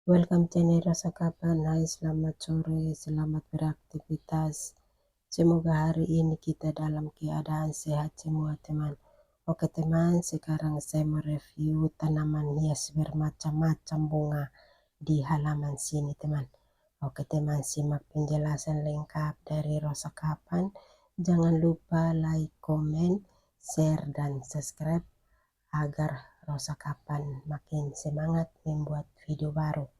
Welcome channel Rasa Kapan. Hai, selamat sore, selamat beraktivitas. Semoga hari ini kita dalam keadaan sehat semua teman. Oke teman, sekarang saya mau review tanaman hias bermacam-macam bunga di halaman sini teman. Oke teman, simak penjelasan lengkap dari Rasa Kapan. Jangan lupa like, komen, share, dan subscribe agar Rasa Kapan makin semangat membuat video baru.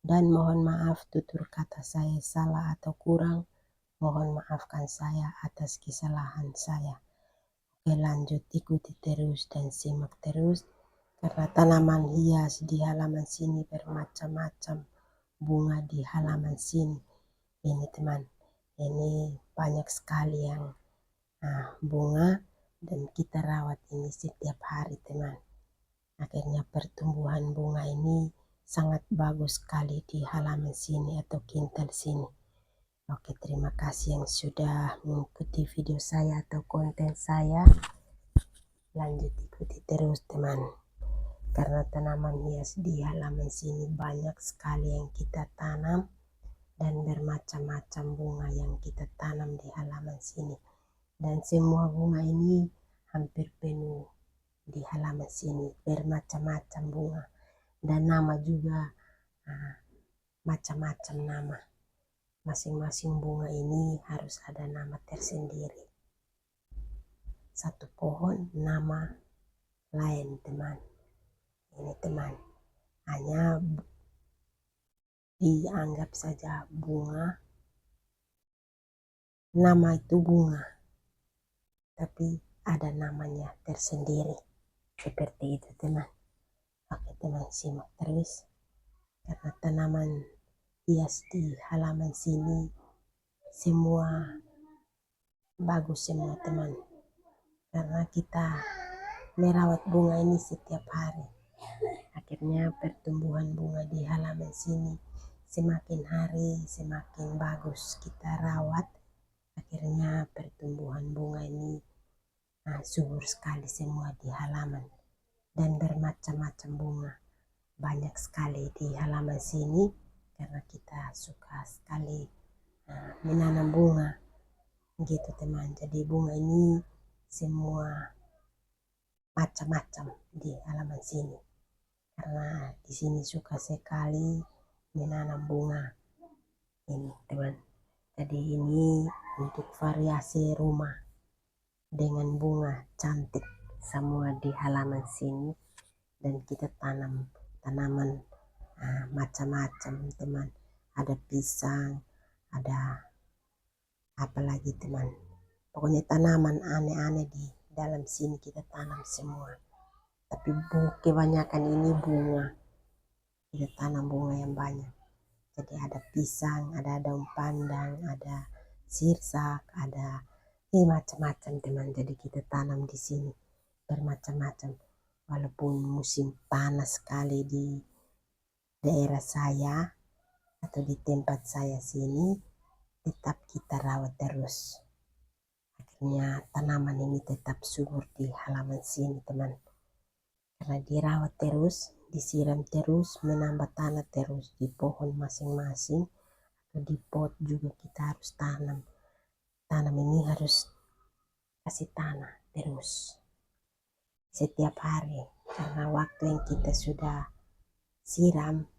Dan mohon maaf tutur kata saya salah atau kurang, mohon maafkan saya atas kesalahan saya. Oke lanjut, ikuti terus dan simak terus, karena tanaman hias di halaman sini bermacam-macam bunga di halaman sini. Ini teman, ini banyak sekali yang bunga dan kita rawat ini setiap hari teman. Akhirnya pertumbuhan bunga ini sangat bagus sekali di halaman sini atau kintal sini. Oke, terima kasih yang sudah mengikuti video saya atau konten saya. Lanjut ikuti terus teman, karena tanaman hias di halaman sini banyak sekali yang kita tanam dan bermacam-macam bunga yang kita tanam di halaman sini. Dan semua bunga ini hampir penuh di halaman sini, bermacam-macam bunga. Dan nama juga macam-macam nama. Masing-masing bunga ini harus ada nama tersendiri. Satu pohon nama lain teman. Ini teman, hanya dianggap saja bunga. Nama itu bunga, tapi ada namanya tersendiri. Seperti itu teman. Oke teman, simak terus. Karena tanaman hias di halaman sini semua bagus semua teman, karena kita merawat bunga ini setiap hari. Akhirnya pertumbuhan bunga di halaman sini semakin hari semakin bagus kita rawat. Akhirnya pertumbuhan bunga ini subur sekali semua di halaman, dan bermacam-macam bunga banyak sekali di halaman sini, karena kita suka sekali menanam bunga gitu teman. Jadi bunga ini semua macam-macam di halaman sini, karena di sini suka sekali menanam bunga ini teman. Jadi ini untuk variasi rumah dengan bunga cantik semua di halaman sini. Dan kita tanam tanaman macam-macam teman. Ada pisang, ada apalagi teman, pokoknya tanaman aneh-aneh di dalam sini kita tanam semua. Tapi kebanyakan ini bunga, kita tanam bunga yang banyak. Jadi ada pisang, ada daun pandan, ada sirsak, ada macam-macam teman. Jadi kita tanam di sini bermacam-macam. Walaupun musim panas sekali di daerah saya atau di tempat saya sini, tetap kita rawat terus. Akhirnya tanaman ini tetap subur di halaman sini teman, karena dirawat terus, disiram terus, menambah tanah terus di pohon masing-masing atau di pot juga kita harus tanam. Tanam ini harus kasih tanah terus setiap hari, karena waktu yang kita sudah siram,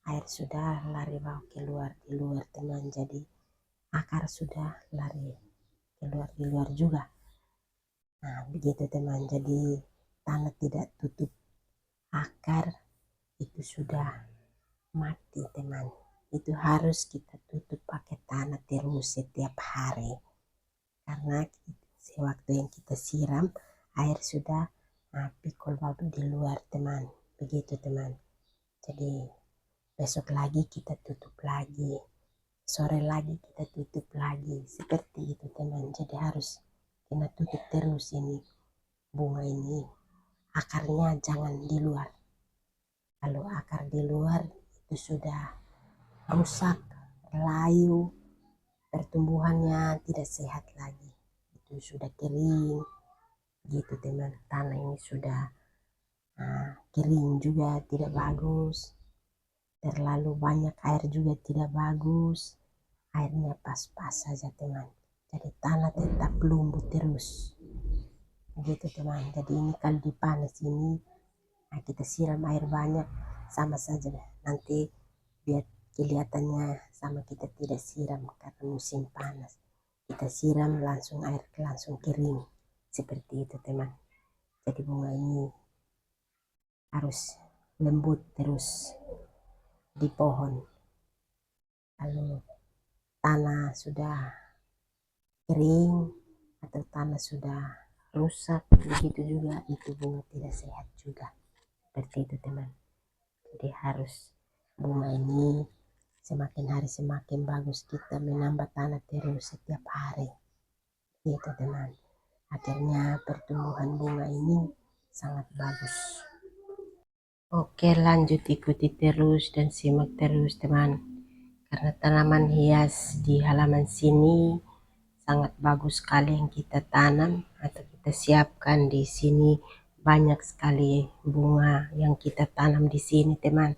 air sudah lari bawa keluar di luar teman. Jadi akar sudah lari keluar di luar juga. Nah begitu teman, jadi tanah tidak tutup akar, itu sudah mati teman. Itu harus kita tutup pakai tanah terus setiap hari, karena sewaktu yang kita siram air sudah pikul bawa di luar teman. Begitu teman. Jadi besok lagi kita tutup lagi, sore lagi kita tutup lagi, seperti itu teman. Jadi harus kita tutup terus ini bunga ini, akarnya jangan di luar. Kalau akar di luar itu sudah rusak, layu, pertumbuhannya tidak sehat lagi, itu sudah kering gitu teman. Tanah ini sudah kering juga, tidak bagus. terlalu banyak air juga tidak bagus, airnya pas-pas saja teman, jadi tanah tetap lumbu terus begitu teman. Jadi ini kalau dipanas ini, nah kita siram air banyak sama saja nanti biar kelihatannya sama kita tidak siram karena musim panas, kita siram langsung air langsung kering seperti itu teman. Jadi bunga ini harus lembut terus di pohon. Kalau tanah sudah kering atau tanah sudah rusak begitu juga, itu bunga tidak sehat juga seperti itu teman. Jadi harus bunga ini semakin hari semakin bagus, kita menambah tanah terus setiap hari gitu teman, akhirnya pertumbuhan bunga ini sangat bagus. Oke, lanjut ikuti terus dan simak terus teman, karena tanaman hias di halaman sini sangat bagus sekali yang kita tanam atau kita siapkan di sini. Banyak sekali bunga yang kita tanam di sini teman,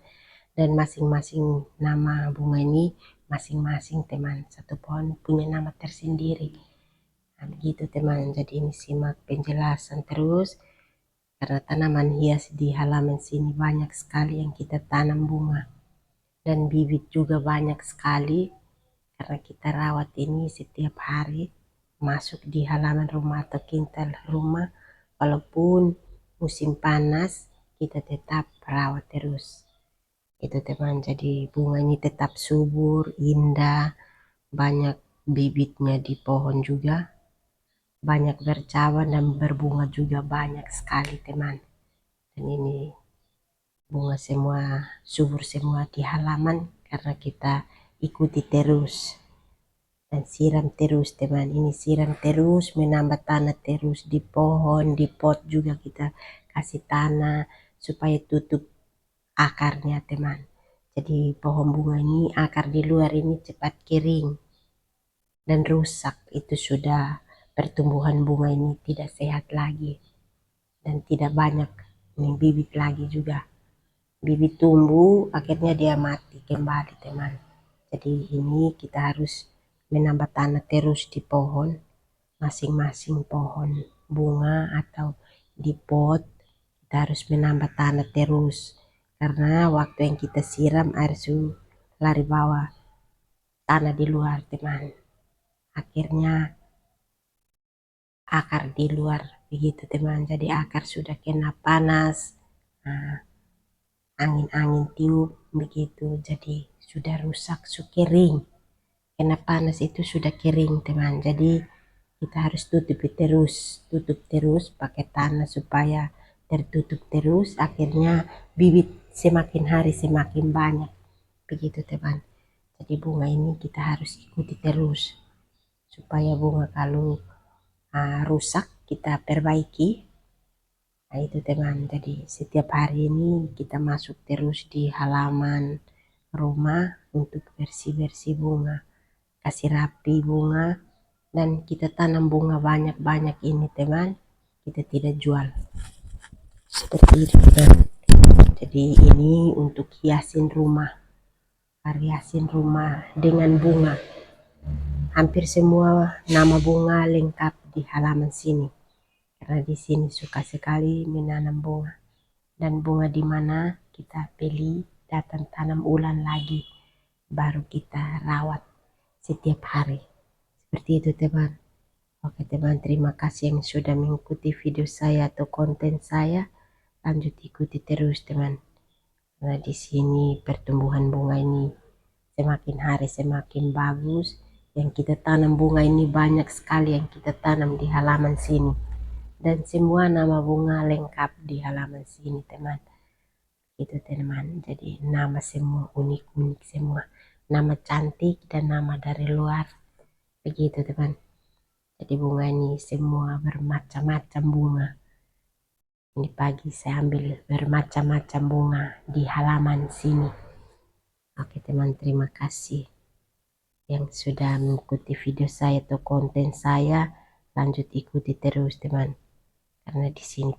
dan masing-masing nama bunga ini masing-masing teman, satu pohon punya nama tersendiri. Nah, begitu teman. Jadi ini simak penjelasan terus, karena tanaman hias di halaman sini banyak sekali yang kita tanam bunga, dan bibit juga banyak sekali karena kita rawat ini setiap hari masuk di halaman rumah atau kintal rumah. Walaupun musim panas kita tetap rawat terus itu teman. Jadi bunga ini tetap subur, indah, banyak bibitnya di pohon juga, banyak bercabang dan berbunga juga banyak sekali teman. Dan ini bunga semua subur semua di halaman karena kita ikuti terus dan siram terus teman. Ini siram terus, menambah tanah terus di pohon, di pot juga kita kasih tanah supaya tutup akarnya teman. Jadi pohon bunga ini akar di luar ini cepat kering dan rusak, itu sudah pertumbuhan bunga ini tidak sehat lagi dan tidak banyak bibit lagi juga, bibit tumbuh akhirnya dia mati kembali teman. Jadi ini kita harus menambah tanah terus di pohon, masing-masing pohon bunga atau di pot kita harus menambah tanah terus, karena waktu yang kita siram air lari bawah tanah di luar teman, akhirnya akar di luar begitu teman. Jadi akar sudah kena panas, angin-angin tiup begitu, jadi sudah rusak, sudah kering, kena panas itu sudah kering teman. Jadi kita harus tutup terus pakai tanah supaya tertutup terus, akhirnya bibit semakin hari semakin banyak begitu teman. Jadi bunga ini kita harus ikuti terus supaya bunga kalau rusak kita perbaiki. Nah itu teman. Jadi setiap hari ini kita masuk terus di halaman rumah untuk bersih-bersih bunga, kasih rapi bunga, dan kita tanam bunga banyak-banyak ini teman, kita tidak jual seperti itu teman. Jadi ini untuk hiasin rumah, variasin rumah dengan bunga. Hampir semua nama bunga lengkap di halaman sini, karena di sini suka sekali menanam bunga, dan bunga di mana kita beli datang tanam ulang lagi baru kita rawat setiap hari seperti itu teman. Oke teman, terima kasih yang sudah mengikuti video saya atau konten saya. Lanjut ikuti terus teman, karena di sini pertumbuhan bunga ini semakin hari semakin bagus. Yang kita tanam bunga ini banyak sekali yang kita tanam di halaman sini, dan semua nama bunga lengkap di halaman sini teman. Itu teman. Jadi nama semua unik-unik semua, nama cantik dan nama dari luar begitu teman. Jadi bunga ini semua bermacam-macam bunga. Ini pagi saya ambil bermacam-macam bunga di halaman sini. Oke teman, terima kasih yang sudah mengikuti video saya atau konten saya. Lanjut ikuti terus teman, karena di sini